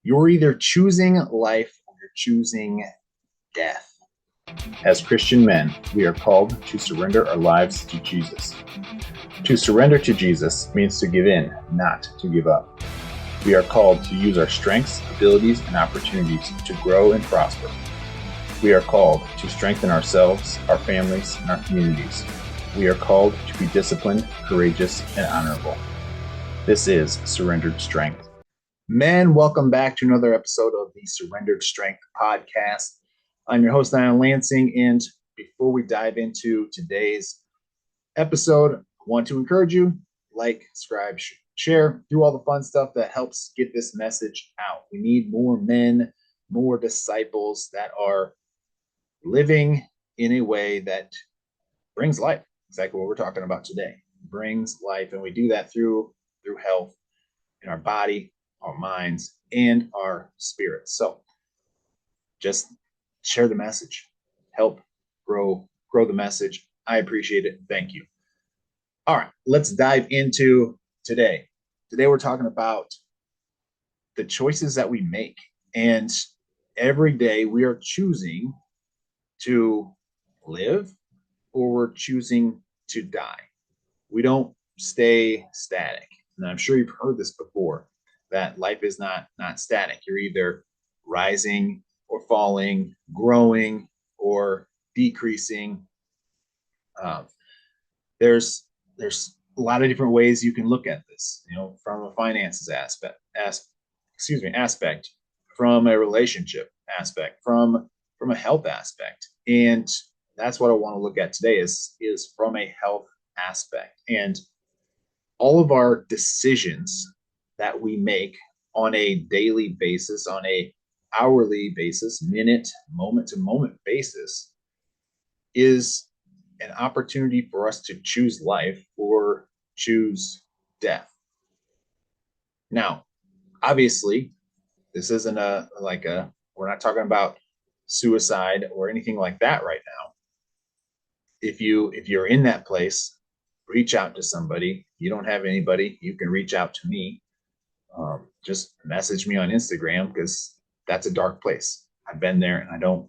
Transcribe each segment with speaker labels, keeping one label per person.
Speaker 1: You're either choosing life or you're choosing death. As Christian men, we are called to surrender our lives to Jesus. To surrender to Jesus means to give in, not to give up. We are called to use our strengths, abilities, and opportunities to grow and prosper. We are called to strengthen ourselves, our families, and our communities. We are called to be disciplined, courageous, and honorable. This is Surrendered Strength. Men, welcome back to another episode of the Surrendered Strength podcast. I'm your host, Niall Lansing, and before we dive into today's episode, I want to encourage you, like, subscribe, share, do all the fun stuff that helps get this message out. We need more men, more disciples that are living in a way that brings life. Exactly what we're talking about today. Brings life, and we do that through health in our body, our minds, and our spirits. So just share the message, help grow the message. I appreciate it. Thank you. All right, let's dive into today. Today we're talking about the choices that we make. And every day we are choosing to live or we're choosing to die. We don't stay static. And I'm sure you've heard this before, that life is not static. You're either rising or falling, growing or decreasing. Um, there's a lot of different ways you can look at this. From a finances aspect, from a relationship aspect, from a health aspect, and that's what I want to look at today is from a health aspect. And all of our decisions that we make on a daily basis, on a hourly basis, minute, moment to moment basis, is an opportunity for us to choose life or choose death. Now, obviously, this isn't we're not talking about suicide or anything like that right now. If you're in that place, reach out to somebody. If you don't have anybody, you can reach out to me. Just message me on Instagram, because that's a dark place. I've been there, and I don't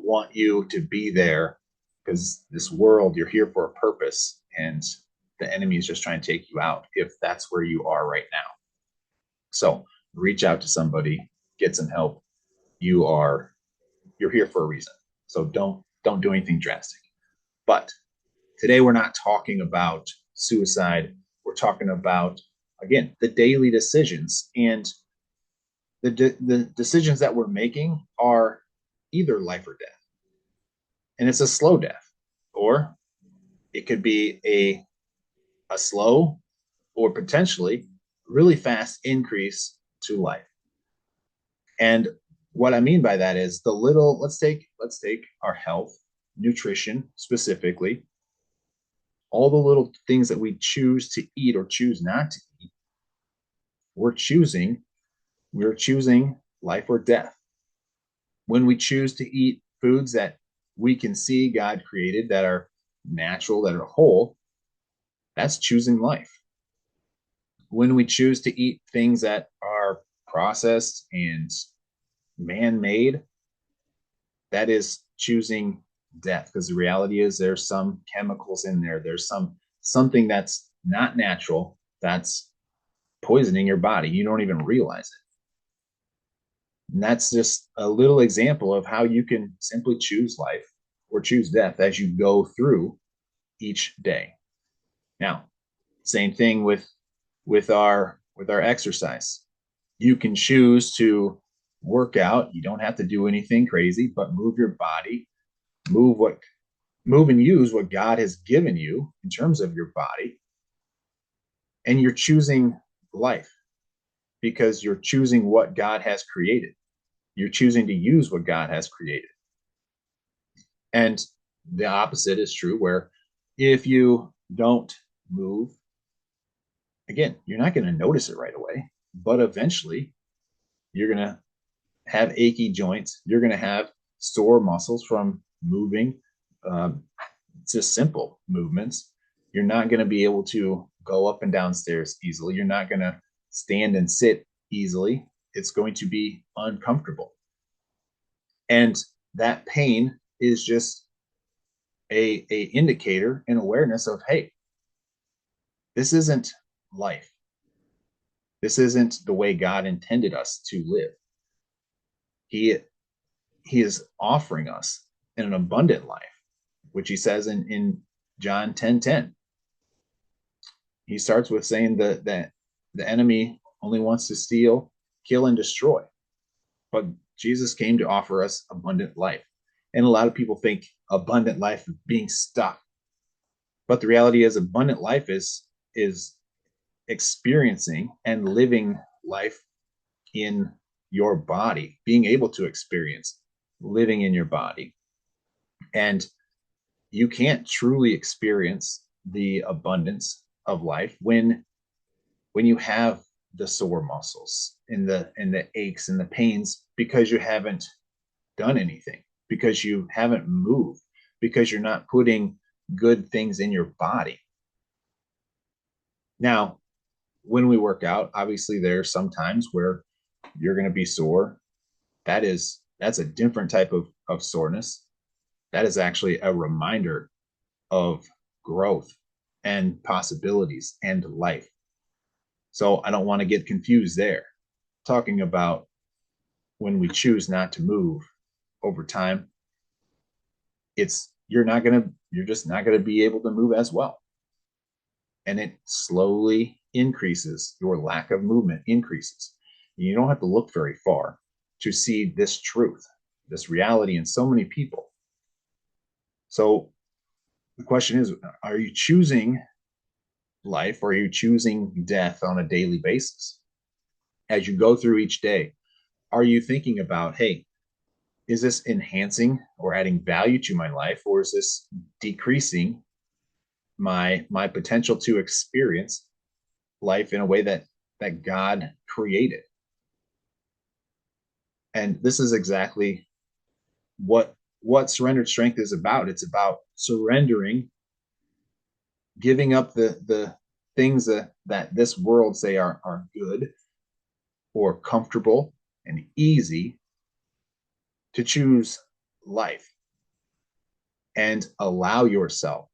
Speaker 1: want you to be there, because this world, you're here for a purpose, and the enemy is just trying to take you out if that's where you are right now. So reach out to somebody, get some help. You're here for a reason. So don't do anything drastic. But today we're not talking about suicide. We're talking about, again, the daily decisions. And the decisions that we're making are either life or death. And it's a slow death, or it could be a slow or potentially really fast increase to life. And what I mean by that is let's take our health, nutrition specifically, all the little things that we choose to eat or choose not to eat. We're choosing life or death. When we choose to eat foods that we can see God created, that are natural, that are whole, that's choosing life. When we choose to eat things that are processed and man-made, that is choosing death, because the reality is there's some chemicals in there. There's something that's not natural that's poisoning your body. You don't even realize it. And that's just a little example of how you can simply choose life or choose death as you go through each day. Now, same thing with our exercise. You can choose to work out. You don't have to do anything crazy, but move your body, move and use what God has given you in terms of your body. And you're choosing life because you're choosing what God has created. You're choosing to use what God has created. And the opposite is true, where if you don't move, again, you're not going to notice it right away, but eventually you're going to have achy joints. You're going to have sore muscles from moving, just simple movements. You're not going to be able to go up and down stairs easily. You're not going to stand and sit easily. it's going to be uncomfortable. And that pain is just a indicator and awareness of, hey, this isn't life. This isn't the way God intended us to live. He is offering us an abundant life, which he says in John 10:10. He starts with saying that the enemy only wants to steal, kill, and destroy. But Jesus came to offer us abundant life. And a lot of people think abundant life is being stuck. But the reality is abundant life is experiencing and living life in your body, being able to experience living in your body. And you can't truly experience the abundance of life when you have the sore muscles and the aches and the pains, because you haven't done anything, because you haven't moved, because you're not putting good things in your body. Now, when we work out, obviously there are some times where you're going to be sore. That's a different type of soreness. That is actually a reminder of growth and possibilities and life. So I don't want to get confused there. Talking about when we choose not to move over time, you're just not gonna be able to move as well. And it slowly increases, your lack of movement increases. You don't have to look very far to see this truth, this reality in so many people. So the question is, are you choosing life or are you choosing death on a daily basis? As you go through each day, are you thinking about, hey, is this enhancing or adding value to my life, or is this decreasing my potential to experience life in a way that God created? And this is exactly what surrendered strength is about. It's about surrendering, giving up the things that this world say are good or comfortable and easy, to choose life and allow yourself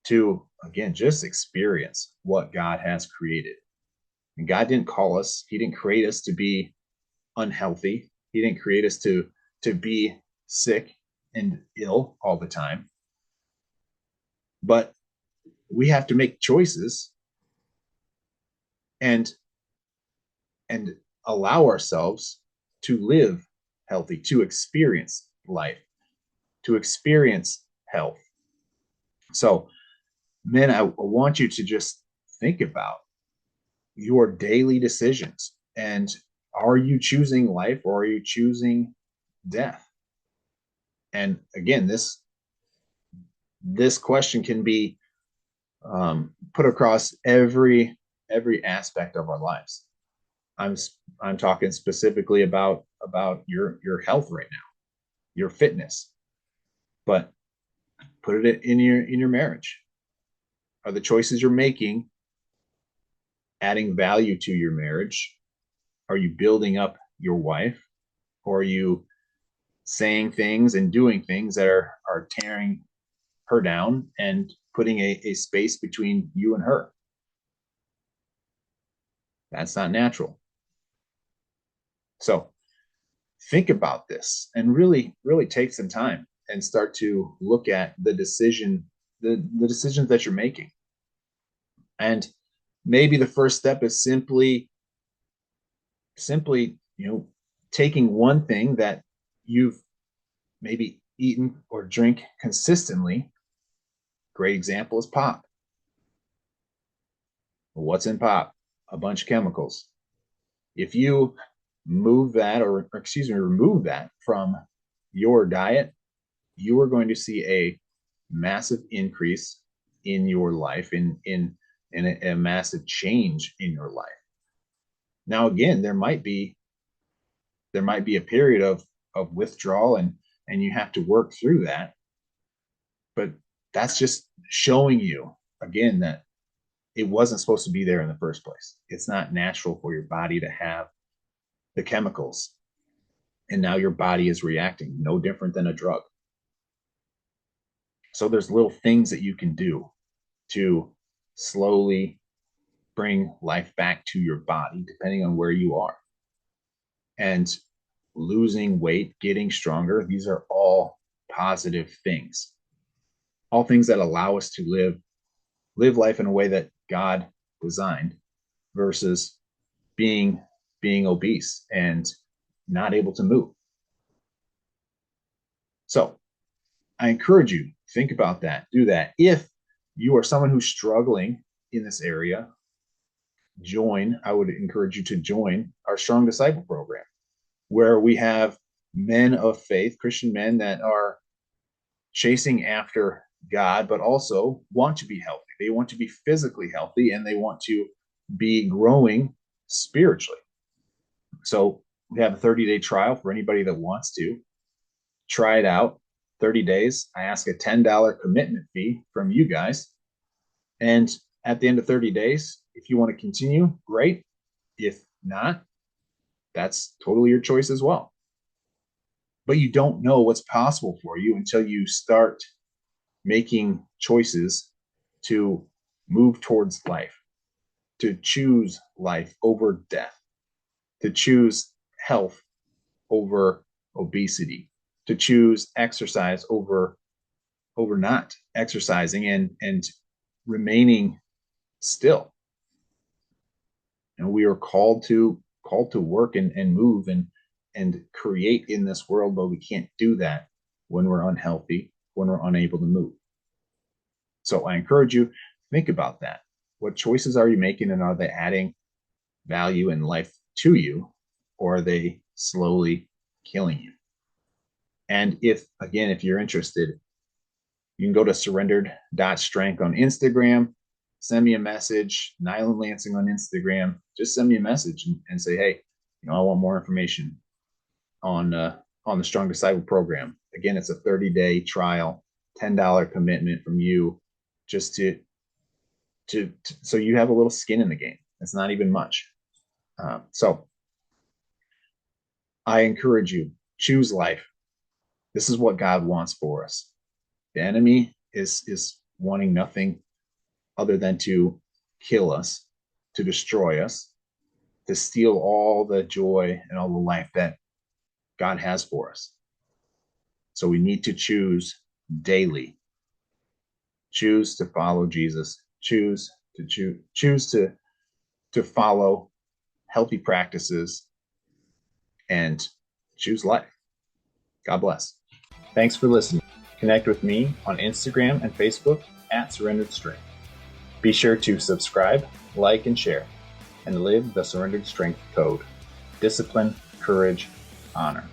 Speaker 1: to, again, just experience what God has created. And God didn't call us, he didn't create us to be unhealthy. He didn't create us to be sick and ill all the time. But we have to make choices and allow ourselves to live healthy, to experience life, to experience health. So, men, I want you to just think about your daily decisions, and are you choosing life or are you choosing death? And again, this question can be put across every aspect of our lives. I'm talking specifically about your health right now, your fitness, but put it in your marriage. Are the choices you're making adding value to your marriage? Are you building up your wife, or are you saying things and doing things that are tearing her down and putting a space between you and her? That's not natural. So think about this and really take some time and start to look at the decisions that you're making. And maybe the first step is simply taking one thing that you've maybe eaten or drink consistently. Great example is pop. What's in pop? A bunch of chemicals. If you remove that from your diet, you are going to see a massive increase in your life, in a massive change in your life. Now, again, there might be a period of withdrawal, and you have to work through that. But that's just showing you again that it wasn't supposed to be there in the first place. It's not natural for your body to have the chemicals, and now your body is reacting, no different than a drug. So there's little things that you can do to slowly bring life back to your body, depending on where you are. And losing weight, getting stronger, these are all positive things. All things that allow us to live life in a way that God designed, versus being obese and not able to move. So I encourage you, think about that, do that. If you are someone who's struggling in this area, I would encourage you to join our Strong Disciple program, where we have men of faith, Christian men that are chasing after God, but also want to be healthy. They want to be physically healthy, and they want to be growing spiritually. So we have a 30-day trial for anybody that wants to try it out. 30 days. I ask a $10 commitment fee from you guys. And at the end of 30 days, if you want to continue, great. If not, that's totally your choice as well. But you don't know what's possible for you until you start making choices to move towards life, to choose life over death, to choose health over obesity, to choose exercise over not exercising, and remaining still. And we are called to work and move and create in this world, but we can't do that when we're unhealthy, when we're unable to move. So I encourage you, think about that. What choices are you making, and are they adding value in life to you, or are they slowly killing you? And if you're interested, you can go to surrendered.strength on Instagram, send me a message, Nyland Lansing on Instagram. Just send me a message and say, hey, I want more information on the Strong Disciple program. Again, it's a 30-day trial, $10 commitment from you, just to so you have a little skin in the game. It's not even much. So I encourage you, choose life. This is what God wants for us. The enemy is wanting nothing other than to kill us, to destroy us, to steal all the joy and all the life that God has for us. So we need to choose daily. Choose to follow Jesus. Choose to follow healthy practices, and choose life. God bless. Thanks for listening. Connect with me on Instagram and Facebook at Surrendered Strength. Be sure to subscribe, like, and share, and live the Surrendered Strength code: discipline, courage, honor.